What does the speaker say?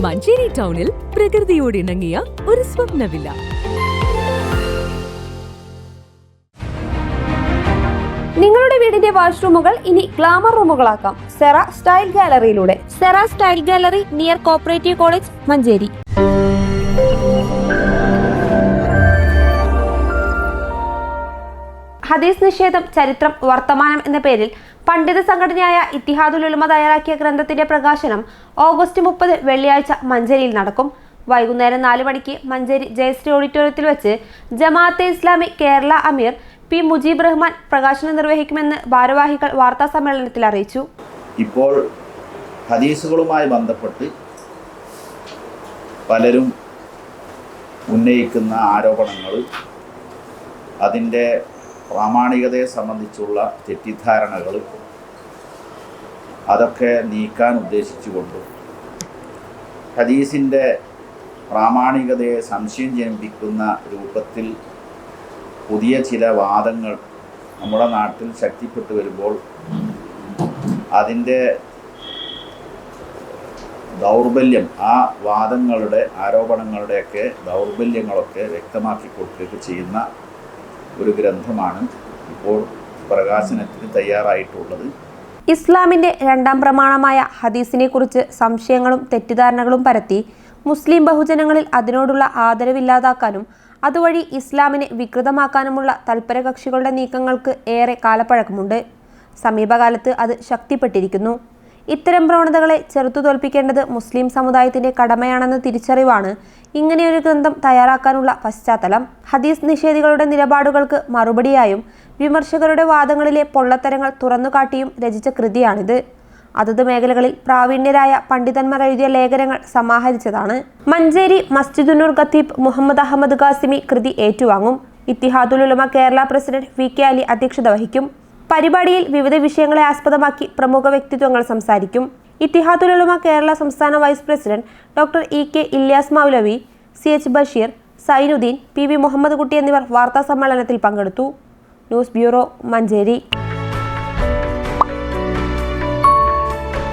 മഞ്ചേരി ടൗണിൽ പ്രകൃതിയോട് ഇണങ്ങിയ ഒരു സ്വപ്ന വില്ല. നിങ്ങളുടെ വീടിന്റെ വാഷ്റൂമുകൾ ഇനി ഗ്ലാമർ റൂമുകളാക്കാം സെറ സ്റ്റൈൽ ഗാലറിയിലൂടെ. Cera style gallery near cooperative college, Manjeri. ഹദീസ് നിഷേധം, ചരിത്രം, വർത്തമാനം എന്ന പേരിൽ പണ്ഡിത സംഘടനയായ ഇത്തിഹാദുൽ ഉലമ തയ്യാറാക്കിയ ഗ്രന്ഥത്തിന്റെ പ്രകാശനം ഓഗസ്റ്റ് 30 വെള്ളിയാഴ്ച മഞ്ചേരിയിൽ നടക്കും. വൈകുന്നേരം 4 മണിക്ക് മഞ്ചേരി ജയശ്രീ ഓഡിറ്റോറിയത്തിൽ വെച്ച് ജമാഅത്തെ ഇസ്ലാമി കേരള അമീർ പി മുജീബ് റഹ്മാൻ പ്രകാശനം നിർവഹിക്കുമെന്ന് ഭാരവാഹികൾ വാർത്താ സമ്മേളനത്തിൽ അറിയിച്ചു. ഇപ്പോൾ ഹദീസുകളുമായി ബന്ധപ്പെട്ട് പലരും ഉന്നയിക്കുന്ന ആരോപണങ്ങൾ, അതിൻ്റെ പ്രാമാണികതയെ സംബന്ധിച്ചുള്ള തെറ്റിദ്ധാരണകൾ, അതൊക്കെ നീക്കാൻ ഉദ്ദേശിച്ചുകൊണ്ട് ഹദീസിൻ്റെ പ്രാമാണികതയെ സംശയം ജനിപ്പിക്കുന്ന രൂപത്തിൽ പുതിയ ചില വാദങ്ങൾ നമ്മുടെ നാട്ടിൽ ശക്തിപ്പെട്ടു വരുമ്പോൾ അതിൻ്റെ ദൗർബല്യം, ആ വാദങ്ങളുടെ ആരോപണങ്ങളുടെയൊക്കെ ദൗർബല്യങ്ങളൊക്കെ വ്യക്തമാക്കി കൊടുക്കുകയൊക്കെ ചെയ്യുന്ന ഒരു ഗ്രന്ഥമാണ് ഇപ്പോൾ പ്രകാശനത്തിന് തയ്യാറായിട്ടുള്ളത്. ഇസ്ലാമിന്റെ രണ്ടാം പ്രമാണമായ ഹദീസിനെ കുറിച്ച് സംശയങ്ങളും തെറ്റിദ്ധാരണകളും പരത്തി മുസ്ലിം ബഹുജനങ്ങളിൽ അതിനോടുള്ള ആദരവില്ലാതാക്കാനും അതുവഴി ഇസ്ലാമിനെ വികൃതമാക്കാനുമുള്ള തൽപരകക്ഷികളുടെ നീക്കങ്ങൾക്ക് ഏറെ കാലപ്പഴക്കമുണ്ട്. സമീപകാലത്ത് അത് ശക്തിപ്പെട്ടിരിക്കുന്നു. ഇത്തരം പ്രവണതകളെ ചെറുത്തുതോൽപ്പിക്കേണ്ടത് മുസ്ലിം സമുദായത്തിന്റെ കടമയാണെന്ന തിരിച്ചറിവാണ് ഇങ്ങനെയൊരു ഗ്രന്ഥം തയ്യാറാക്കാനുള്ള പശ്ചാത്തലം. ഹദീസ് നിഷേധികളുടെ നിലപാടുകൾക്ക് മറുപടിയായും വിമർശകരുടെ വാദങ്ങളിലെ പൊള്ളത്തരങ്ങൾ തുറന്നുകാട്ടിയും രചിച്ച കൃതിയാണിത്. അതത് മേഖലകളിൽ പ്രാവീണ്യരായ പണ്ഡിതന്മാർ എഴുതിയ ലേഖനങ്ങൾ സമാഹരിച്ചതാണ്. മഞ്ചേരി മസ്ജിദുന്നൂർ ഖത്തീബ് മുഹമ്മദ് അഹമ്മദ് ഖാസിമി കൃതി ഏറ്റുവാങ്ങും. ഇത്തിഹാദുൽ ഉലമ കേരള പ്രസിഡന്റ് VK അലി അധ്യക്ഷത വഹിക്കും. പരിപാടിയിൽ വിവിധ വിഷയങ്ങളെ ആസ്പദമാക്കി പ്രമുഖ വ്യക്തിത്വങ്ങൾ സംസാരിക്കും. ഇത്തിഹാദുൽ ഉലമ കേരള സംസ്ഥാന vice president doctor EK Ilyas Moulavi, CH Basheer, Zainuddin, PV Muhammad Kutty എന്നിവർ വാർത്താ സമ്മേളനത്തിൽ പങ്കെടുത്തു. News bureau, Manjeri.